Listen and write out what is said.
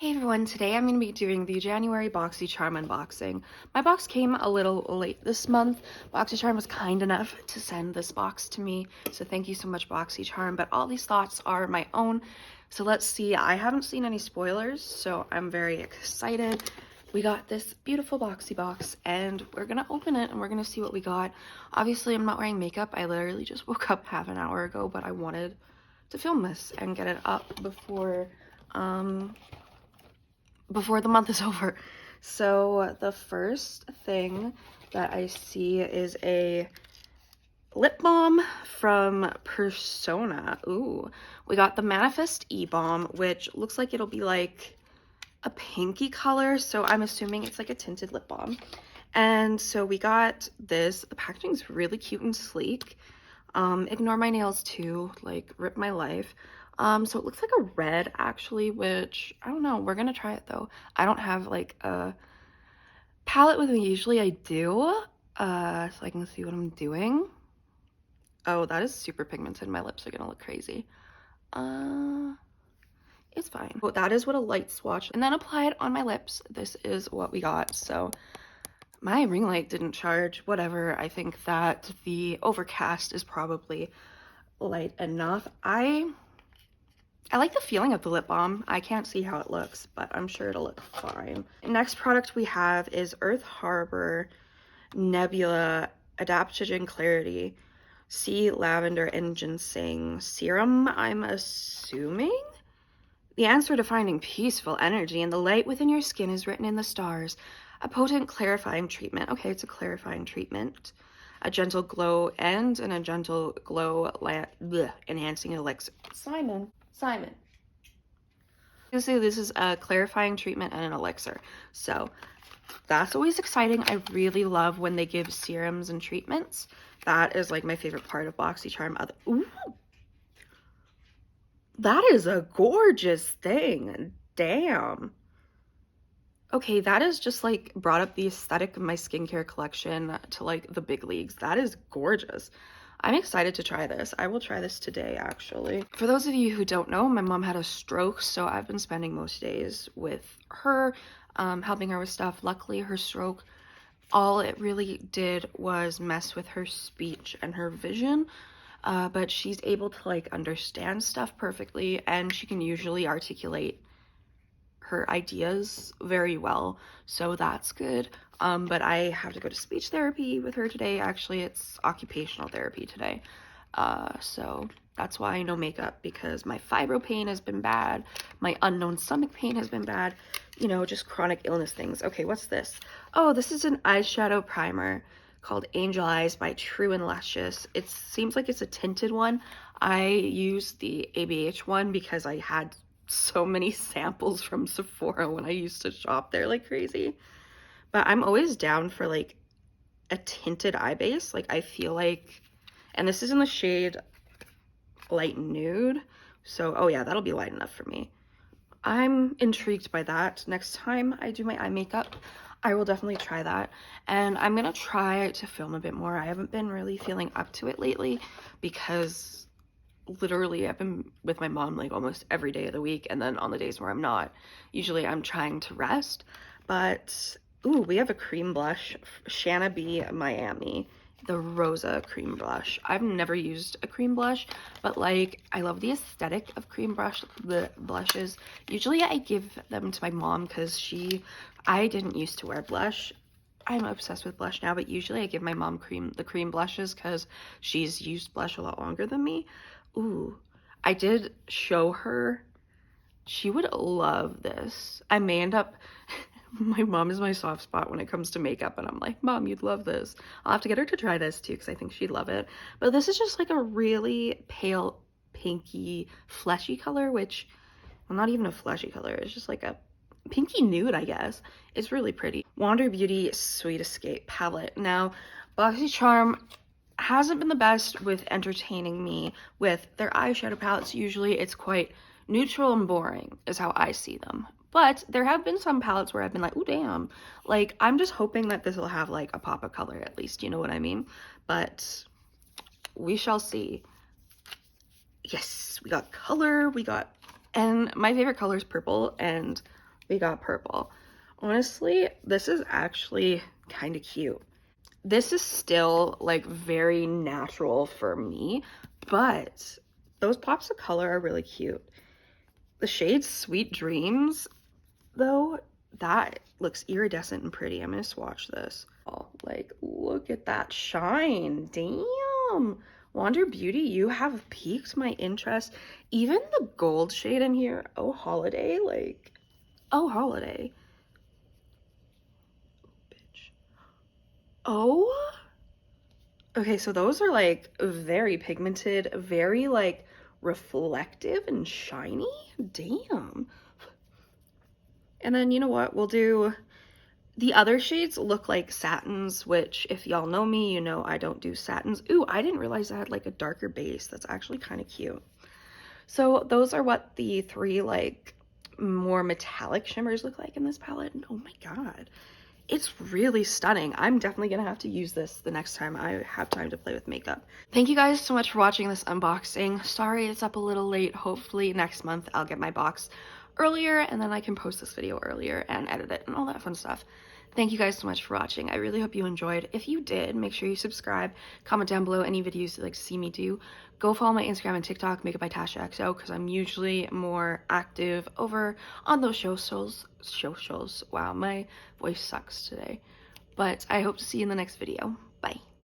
Hey everyone, today I'm going to be doing the January Boxycharm unboxing. My box came a little late this month. Boxycharm was kind enough to send this box to me, so thank you so much Boxycharm, but all these thoughts are my own. So let's see, I haven't seen any spoilers, so I'm very excited. We got this beautiful boxy box and we're going to open it and we're going to see what we got. Obviously I'm not wearing makeup, I literally just woke up half an hour ago, but I wanted to film this and get it up before the month is over. So the first thing that I see is a lip balm from Persona. Ooh, we got the Manifest E-Balm, which looks like it'll be like a pinky color, so I'm assuming it's like a tinted lip balm. And so we got this. The packaging's really cute and sleek. Ignore my nails too, like rip my life. So it looks like a red actually, which I don't know. We're gonna try it though. I don't have like a palette with me. Usually I do, so I can see what I'm doing. Oh, that is super pigmented. My lips are gonna look crazy. It's fine. But that is what a light swatch, and then apply it on my lips. This is what we got. So my ring light didn't charge. Whatever. I think that the overcast is probably light enough. I like the feeling of the lip balm. I can't see how it looks, but I'm sure it'll look fine. Next product we have is Earth Harbor Nebula Adaptogen Clarity Sea Lavender and Ginseng Serum, I'm assuming? The answer to finding peaceful energy in the light within your skin is written in the stars. A potent clarifying treatment. Okay, it's a clarifying treatment. A gentle glow and a gentle glow enhancing elixir. Simon. This is a clarifying treatment and an elixir. So that's always exciting. I really love when they give serums and treatments. That is like my favorite part of Boxycharm. Ooh, that is a gorgeous thing. Damn. Okay, that is just like brought up the aesthetic of my skincare collection to like the big leagues. That is gorgeous. I'm excited to try this. I will try this today, actually. For those of you who don't know, my mom had a stroke, so I've been spending most days with her, helping her with stuff. Luckily, her stroke, all it really did was mess with her speech and her vision, but she's able to like understand stuff perfectly, and she can usually articulate her ideas very well, so that's good. But I have to go to speech therapy with her today. Actually, it's occupational therapy today. So that's why no makeup, because my fibro pain has been bad. My unknown stomach pain has been bad. You know, just chronic illness things. Okay, what's this? Oh, this is an eyeshadow primer called Angel Eyes by True and Luscious. It seems like it's a tinted one. I used the ABH one because I had so many samples from Sephora when I used to shop there like crazy. But I'm always down for like a tinted eye base. Like I feel like, and this is in the shade light nude. So, oh yeah, that'll be light enough for me. I'm intrigued by that. Next time I do my eye makeup, I will definitely try that. And I'm gonna try to film a bit more. I haven't been really feeling up to it lately because literally I've been with my mom like almost every day of the week, and then on the days where I'm not, usually I'm trying to rest. But ooh, we have a cream blush, Shanna B Miami, the Rosa cream blush. I've never used a cream blush, but like I love the aesthetic of cream blushes. Usually I give them to my mom because I didn't used to wear blush. I'm obsessed with blush now, but usually I give my mom the cream blushes because she's used blush a lot longer than me. Ooh, I did show her. She would love this. I may end up, my mom is my soft spot when it comes to makeup, and I'm like, Mom, you'd love this. I'll have to get her to try this too because I think she'd love it. But this is just like a really pale, pinky, fleshy color, which, well, not even a fleshy color. It's just like a pinky nude, I guess. It's really pretty. Wander Beauty Sweet Escape palette. Now, Boxycharm hasn't been the best with entertaining me with their eyeshadow palettes. Usually it's quite neutral and boring is how I see them. But there have been some palettes where I've been like, oh damn. Like, I'm just hoping that this will have like a pop of color at least, you know what I mean? But we shall see. Yes, we got color, and my favorite color is purple, and we got purple. Honestly, this is actually kind of cute. This is still like very natural for me, but those pops of color are really cute. The shade Sweet Dreams, though, that looks iridescent and pretty. I'm gonna swatch this. Oh, like, look at that shine. Damn. Wander Beauty, you have piqued my interest. Even the gold shade in here, oh, Holiday, like, oh, Holiday. Bitch. Oh. Okay, so those are like very pigmented, very like reflective and shiny. Damn. And then you know what? We'll do the other shades look like satins, which if y'all know me, you know I don't do satins. Ooh, I didn't realize I had like a darker base. That's actually kind of cute. So those are what the three like more metallic shimmers look like in this palette. And oh my God, it's really stunning. I'm definitely gonna have to use this the next time I have time to play with makeup. Thank you guys so much for watching this unboxing. Sorry it's up a little late. Hopefully next month I'll get my box earlier and then I can post this video earlier and edit it and all that fun stuff. Thank you guys so much for watching. I really hope you enjoyed. If you did, make sure you subscribe, comment down below any videos you'd like to see me do. Go follow my Instagram and TikTok, Makeup by Tasha XO, because I'm usually more active over on those socials. Wow, my voice sucks today. But I hope to see you in the next video.